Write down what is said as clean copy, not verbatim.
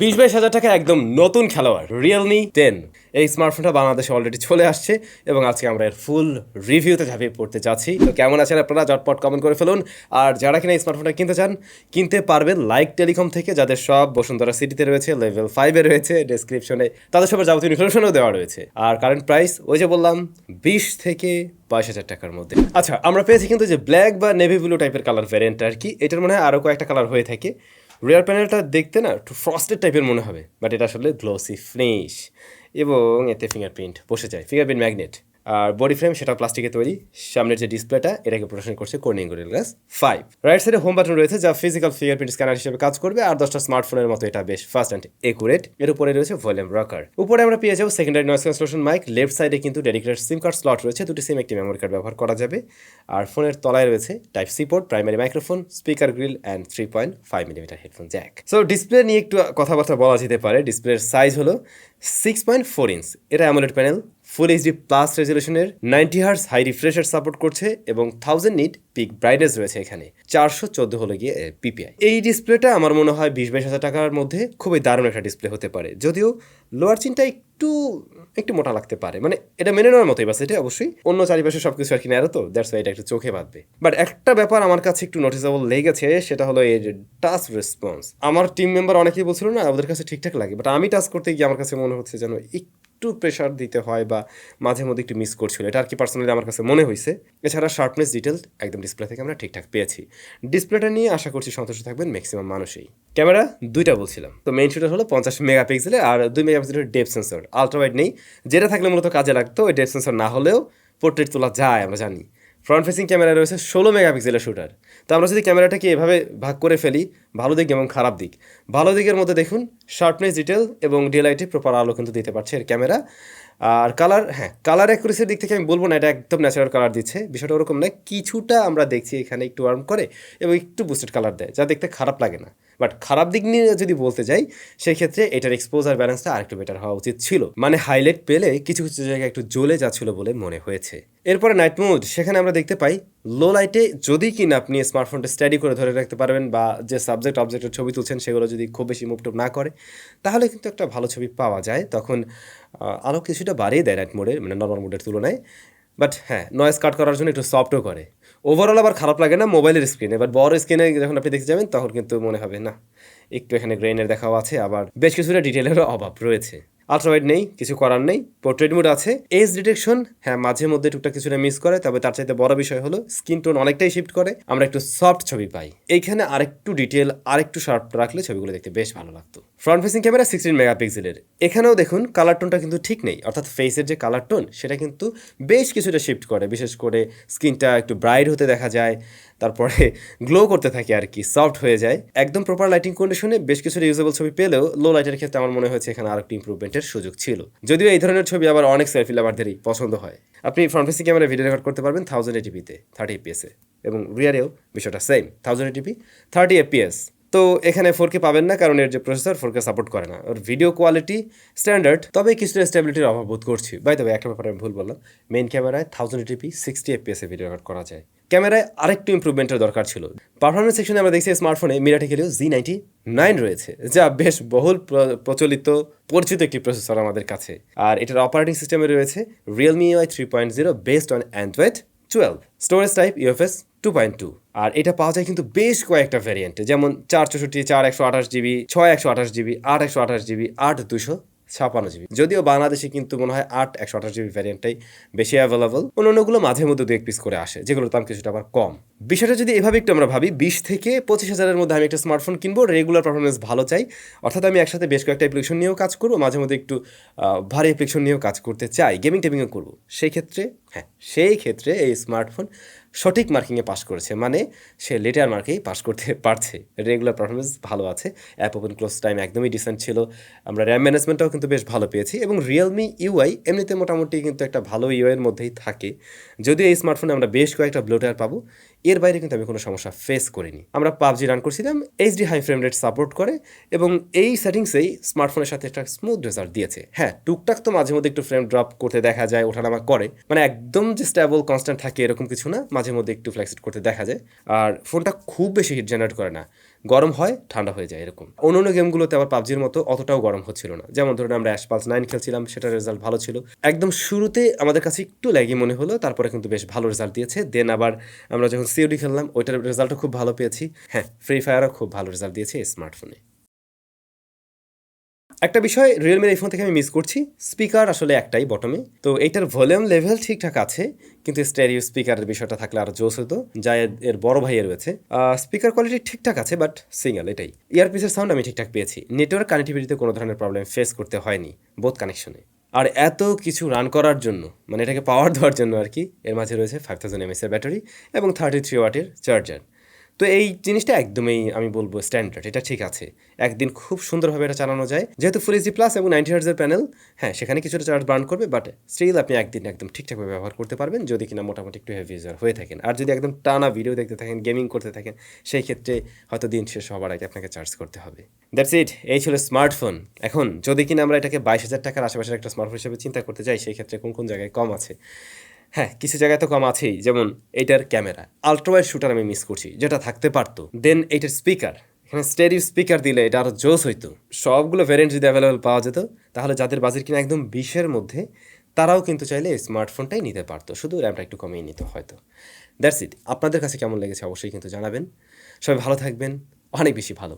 20-22 হাজার টাকা একদম নতুন খেলোয়াড় রিয়েলমি 10 এই স্মার্টফোনটা বাংলাদেশে অলরেডি চলে আসছে এবং আজকে আমরা এর ফুল রিভিউতে ঝাঁপিয়ে পড়তে যাচ্ছি। তো কেমন আছেন আপনারা, ঝটপট কমেন্ট করে ফেলুন। আর যারা কিনা এই স্মার্টফোনটা কিনতে চান, কিনতে পারবেন লাইক টেলিকম থেকে, যাদের সব বসুন্ধরা সিটিতে রয়েছে, লেভেল 5-এ রয়েছে, ডেসক্রিপশনে তাদের সবার যাবতীয় ইনফরমেশনও দেওয়া রয়েছে। আর কারেন্ট প্রাইস ওই যে বললাম 20 থেকে 22 হাজার টাকার মধ্যে। আচ্ছা, আমরা পেয়েছি কিন্তু যে ব্ল্যাক বা নেভি ব্লু টাইপের কালার ভ্যারিয়েন্ট আর কি। এটার মনে হয় আরও কয়েকটা কালার হয়ে থাকে। রিয়ার প্যানেলটা দেখতে না একটু ফ্রস্টেড টাইপের মনে হবে, বাট এটা আসলে গ্লোসি ফিনিশ এবং এতে ফিঙ্গারপ্রিন্ট বসে যায়, ফিঙ্গারপ্রিন্ট ম্যাগনেট। আর বডি ফ্রেম সেটা প্লাস্টিকের তৈরি। সামনের যে ডিসপ্লেটা এটাকে প্রদর্শন করছে কর্নিং গরিলা গ্লাস 5। রাইট সাইডে হোম বাটন রয়েছে যা ফিজিক্যাল ফিঙ্গারপ্রিন্ট স্ক্যানার হিসেবে কাজ করবে। আর 10টা স্মার্টফোনের মতো এটা বেশ ফাস্ট অ্যান্ড একুরেট। এর উপরে রয়েছে ভলিউম রকার। উপরে আমরা পেয়ে যাবো secondary noise cancellation mic. Left সাইডে কিন্তু ডেডিকেটেড সিম কার্ড স্লট রয়েছে, দুটি সিম একটি মেমোরি কার্ড ব্যবহার করা যাবে। আর ফোনের তলায় রয়েছে type C port, primary microphone, speaker grill and 3.5 millimetre headphone jack. So display নিয়ে একটু কথাবার্তা বলা যেতে পারে। ডিসপ্লের সাইজ হলো 6.4 ইঞ্চ। এটা AMOLED panel, full HD plus রেজলিউশনের, 90 হার্টজ হাই রিফ্রেশার সাপোর্ট করছে এবং 1000 নিট পিক ব্রাইটনেস রয়েছে এখানে। 414 হলো গিয়ে পিপিআই। এই ডিসপ্লেটা আমার মনে হয় 20-22 হাজার টাকার মধ্যে খুবই দারুণ একটা ডিসপ্লে হতে পারে, যদিও লোয়ার চিনটা একটু মোটা লাগতে পারে। মানে এটা মেনে নেওয়ার মতোই, বাস এটা অবশ্যই অন্য চারিপাশে সবকিছু আর কি ন্যারো, তো দ্যাটস ওয়াই এটা একটু চোখে বাঁধবে। বাট একটা ব্যাপার আমার কাছে একটু নোটিসেবল লেগেছে, সেটা হলো এই টাচ রেসপন্স। আমার টিম মেম্বার অনেকেই বলছিল না ওদের কাছে ঠিকঠাক লাগে, বাট আমি টাচ করতে গিয়ে আমার কাছে মনে হচ্ছে যেন একটু প্রেশার দিতে হয় বা মাঝে মধ্যে একটু মিস করছিল। এটা আর কি পার্সোনালি আমার কাছে মনে হয়েছে। এছাড়া শার্পনেস ডিটেল একদম ডিসপ্লে থেকে আমরা ঠিকঠাক পেয়েছি। ডিসপ্লেটা নিয়ে আশা করছি সন্তুষ্ট থাকবেন ম্যাক্সিমাম মানুষই। ক্যামেরা দুইটা বলছিলাম, তো মেইন শুটার হলো 50 মেগাপিক্সেলের আর 2 মেগাপিক্সেলের ডেপথ সেন্সর। আলট্রা ওয়াইড নেই, যেটা থাকলে মূলত কাজে লাগতো। ওই ডেপথ সেন্সর না হলেও পোর্ট্রেট তোলা যায়, আমরা জানি। ফ্রন্ট ফেসিং ক্যামেরা রয়েছে 16 মেগাপিক্সেলের শুটার। তো আমরা যদি ক্যামেরাটাকে এভাবে ভাগ করে ফেলি, ভালো দিক এবং খারাপ দিক, ভালো দিকের মধ্যে দেখুন শার্পনেস ডিটেল এবং ডিএলআইটি প্রপার আলো কিন্তু দিতে পারছে এর ক্যামেরা। আর কালার, হ্যাঁ, কালার অ্যাকুরেসির দিক থেকে আমি বলবো না এটা একদম ন্যাচারাল কালার দিচ্ছে, বিষয়টা ওরকম নয়। কিছুটা আমরা দেখছি এখানে একটু ওয়ার্ম করে এবং একটু বুস্টেড কালার দেয়, যা দেখতে খারাপ লাগে না। বাট খারাপ দিক নিয়ে যদি বলতে যাই, সেই ক্ষেত্রে এটার এক্সপোজার ব্যালেন্সটা আরেকটু বেটার হওয়া উচিত ছিল। মানে হাইলাইট পেলে কিছু কিছু জায়গায় একটু জ্বলে যাচ্ছিল বলে মনে হয়েছে। এরপরে নাইট মোড, সেখানে আমরা দেখতে পাই লো লাইটে যদি কিনা আপনি স্মার্টফোনটা স্টাডি করে ধরে রাখতে পারবেন বা যে সাবজেক্ট অবজেক্টের ছবি তুলছেন সেগুলো যদি খুব বেশি মুভটুভ না করে, তাহলে কিন্তু একটা ভালো ছবি পাওয়া যায়। তখন আলো কিছুটা বাড়িয়ে দেয় নাইট মোডে, মানে নর্মাল মোডের তুলনায়। বাট হ্যাঁ, নয়েজ কাট করার জন্য একটু সফটও করে। ওভারঅল আবার খারাপ লাগে না মোবাইলের স্ক্রিনে, বাট বড় স্ক্রিনে যখন আপনি দেখতে যাবেন তখন কিন্তু মনে হবে না, একটু এখানে গ্রেইনের দেখাও আছে, আবার বেশ কিছুটা ডিটেলেরও অভাব রয়েছে। আলট্রাওয়াইড নেই, কিছু করার নেই। পোর্ট্রেট মোড আছে। এজ ডিটেকশন হ্যাঁ মাঝে মধ্যে টুকটাক কিছুটা মিস করে, তবে তার চাইতে বড় বিষয় হলো স্কিন টোন অনেকটাই শিফট করে, আমরা একটু সফট ছবি পাই। এইখানে আরেকটু ডিটেল আরেকটু শার্প রাখলে ছবিগুলো দেখতে বেশ ভালো লাগতো। ফ্রন্ট ফেসিং ক্যামেরা 16 মেগাপিক্সেলের। এখানেও দেখুন কালার টোনটা কিন্তু ঠিক নেই, অর্থাৎ ফেসের যে কালার টোন সেটা কিন্তু বেশ কিছুটা শিফট করে। বিশেষ করে স্কিনটা একটু ব্রাইট হতে দেখা যায়, তারপরে গ্লো করতে থাকে আর কি, সফট হয়ে যায়। একদম প্রপার লাইটিং কন্ডিশনে বেশ কিছুটা ইউজেবল ছবি পেলেও লো লাইটের ক্ষেত্রে আমার মনে হয়েছে এখানে আরেকটু ইমপ্রুভমেন্টের সুযোগ ছিল। যদিও এই ধরনের ছবি আবার অনেক সেলফি লাভারদেরই পছন্দ হয়। আপনি front facing camera video record করতে পারবেন 1080p-তে 30 fps-এ, এবং রিয়ারেও বিষয়টা সেম 1080p 30 fps। তো এখানে 4K পাবেন না, কারণ এর যে প্রসেসর 4K সাপোর্ট করে না। ওর ভিডিও কোয়ালিটি স্ট্যান্ডার্ড, তবে কিছুটা স্টেবিলিটির অভাব বোধ করছি। বাই দ্য ওয়ে, একটা ব্যাপারে আমি ভুল বললাম, মেইন ক্যামেরায় 1080p 60 fps-এ ভিডিও রেকর্ড করা যায়। ক্যামেরায় আরেকটু ইমপ্রুভমেন্টের দরকার ছিল। পারফরমেন্স সেকশনে আমরা দেখছি স্মার্টফোনে মিরাটেক হেলিও Z99 রয়েছে, যা বেশ বহুল প্রচলিত পরিচিত একটি প্রসেসর আমাদের কাছে। আর এটার অপারেটিং সিস্টেমে রয়েছে Realme UI 3.0 based on Android 12। Storage type UFS 2.2। আর এটা পাওয়া যায় কিন্তু বেশ কয়েকটা ভ্যারিয়েন্টে, যেমন 464, 4128GB, 6128GB, 8128GB, 8256GB। যদিও বাংলাদেশে কিন্তু মনে হয় 8128GB ভ্যারিয়েন্টটাই বেশি অ্যাভেলেবল। অন্যান্যগুলো মাঝে মধ্যে 2-1 পিস করে আসে, যেগুলোর দাম কিছুটা আবার কম। বিষয়টা যদি এভাবে একটু আমরা ভাবি, 20 থেকে 25 হাজারের মধ্যে আমি একটা স্মার্টফোন কিনবো, রেগুলার পারফরমেন্স ভালো চাই, অর্থাৎ আমি একসাথে বেশ কয়েকটা অ্যাপ্লিকেশন নিয়েও কাজ করবো, মাঝে মধ্যে একটু ভারী অ্যাপ্লিকেশন নিয়েও কাজ করতে চাই, গেমিং টেমিংও করবো, সেই ক্ষেত্রে এই স্মার্টফোন সঠিক মার্কিংয়ে পাস করেছে, মানে সে লেটার মার্কেই পাস করতে পারছে। রেগুলার পারফরমেন্স ভালো আছে, অ্যাপ ওপেন ক্লোজ টাইম একদমই ডিসেন্ট ছিল, আমরা র্যাম ম্যানেজমেন্টটাও কিন্তু বেশ ভালো পেয়েছি, এবং রিয়েলমি ইউআই এমনিতে মোটামুটি কিন্তু একটা ভালো ইউআইয়ের মধ্যেই থাকে। যদিও এই স্মার্টফোনে আমরা বেশ কয়েকটা ব্লোটার পাবো, এর বাইরে কিন্তু আমি কোনো সমস্যা ফেস করিনি। আমরা পাবজি রান করছিলাম, HD high frame rate support করে, এবং এই সেটিংসেই স্মার্টফোনের সাথে একটা স্মুথ রেজাল্ট দিয়েছে। হ্যাঁ, টুকটাক তো মাঝে মধ্যে একটু ফ্রেম ড্রপ করতে দেখা যায়, ওঠানামা করে, মানে একদম যে স্টেবল কনস্ট্যান্ট থাকে এরকম কিছু না, মাঝে মধ্যে একটু ফ্লেক্সিট করতে দেখা যায়। আর ফোনটা খুব বেশি হিট জেনারেট করে না, গরম হয় ঠান্ডা হয়ে যায় এরকম। অন্য গেমগুলোতে আবার পাবজির মতো অতটাও গরম হচ্ছিল না। যেমন ধরুন আমরা অ্যাশপালস 9 খেলছিলাম, সেটার রেজাল্ট ভালো ছিল। একদম শুরুতে আমাদের কাছে একটু ল্যাগি মনে হলো, তারপরে কিন্তু বেশ ভালো রেজাল্ট দিয়েছে। দেন আবার আমরা যখন সিওডি খেললাম ওইটার রেজাল্টও খুব ভালো পেয়েছি। হ্যাঁ, ফ্রি ফায়ারও খুব ভালো রেজাল্ট দিয়েছে এই স্মার্টফোনে। একটা বিষয় রিয়েলমির এই ফোন থেকে আমি মিস করছি, স্পিকার আসলে একটাই বটমে, তো এইটার ভলিউম লেভেল ঠিকঠাক আছে, কিন্তু স্টেরিও স্পিকারের বিষয়টা থাকলে আরও জোস হতো, যা এর বড় ভাইয়ের রয়েছে। স্পিকার কোয়ালিটি ঠিকঠাক আছে, বাট সিঙ্গেল এটাই। ইয়ারপিসের সাউন্ড আমি ঠিকঠাক পেয়েছি, নেটওয়ার্ক কানেক্টিভিটিতে কোনো ধরনের প্রবলেম ফেস করতে হয়নি বোথ কানেকশনে। আর এত কিছু রান করার জন্য, মানে এটাকে পাওয়ার দেওয়ার জন্য আর কি, এর মাঝে রয়েছে 5000 mAh এর ব্যাটারি এবং 33 ওয়াটের চার্জার। তো এই জিনিসটা একদমই আমি বলবো স্ট্যান্ডার্ড, এটা ঠিক আছে। একদিন খুব সুন্দরভাবে এটা চালানো যায়, যেহেতু ফুল এইচডি প্লাস এবং 90 হার্টজের প্যানেল। হ্যাঁ, সেখানে কিছুটা চার্জ বার্ন করবে, বাট স্টিল আপনি একদিন একদম ঠিকঠাকভাবে ব্যবহার করতে পারবেন, যদি কিনা মোটামুটি একটু হেভি ইউজার হয়ে থাকেন। আর যদি একদম টানা ভিডিও দেখতে থাকেন, গেমিং করতে থাকেন, সেই ক্ষেত্রে হয়তো দিন শেষ হওয়ার আগে আপনাকে চার্জ করতে হবে। দ্যাটস ইট, এই ছিল স্মার্টফোন। এখন যদি কিনা আমরা এটাকে 22,000 টাকার আশেপাশের একটা স্মার্টফোন হিসেবে চিন্তা করতে যাই, সেই ক্ষেত্রে কোন কোন জায়গায় কম আছে। হ্যাঁ, কিছু জায়গায় তো কম আছেই, যেমন এইটার ক্যামেরা, আলট্রাওয়াইড শুটার আমি মিস করছি, যেটা থাকতে পারতো। দেন এইটার স্পিকার, এখানে স্টেরিও স্পিকার দিলে এটা আরও জোস হইতো। সবগুলো ভ্যারিয়েন্ট যদি অ্যাভেলেবেল পাওয়া যেত, তাহলে যাদের বাজেট কিনা একদম 20-এর মধ্যে, তারাও কিন্তু চাইলে এই স্মার্টফোনটাই নিতে পারতো, শুধু র্যামটা একটু কমিয়ে নিত হয়তো। দ্যাটস ইট, আপনাদের কাছে কেমন লেগেছে অবশ্যই কিন্তু জানাবেন। সবাই ভালো থাকবেন, অনেক বেশি ভালো।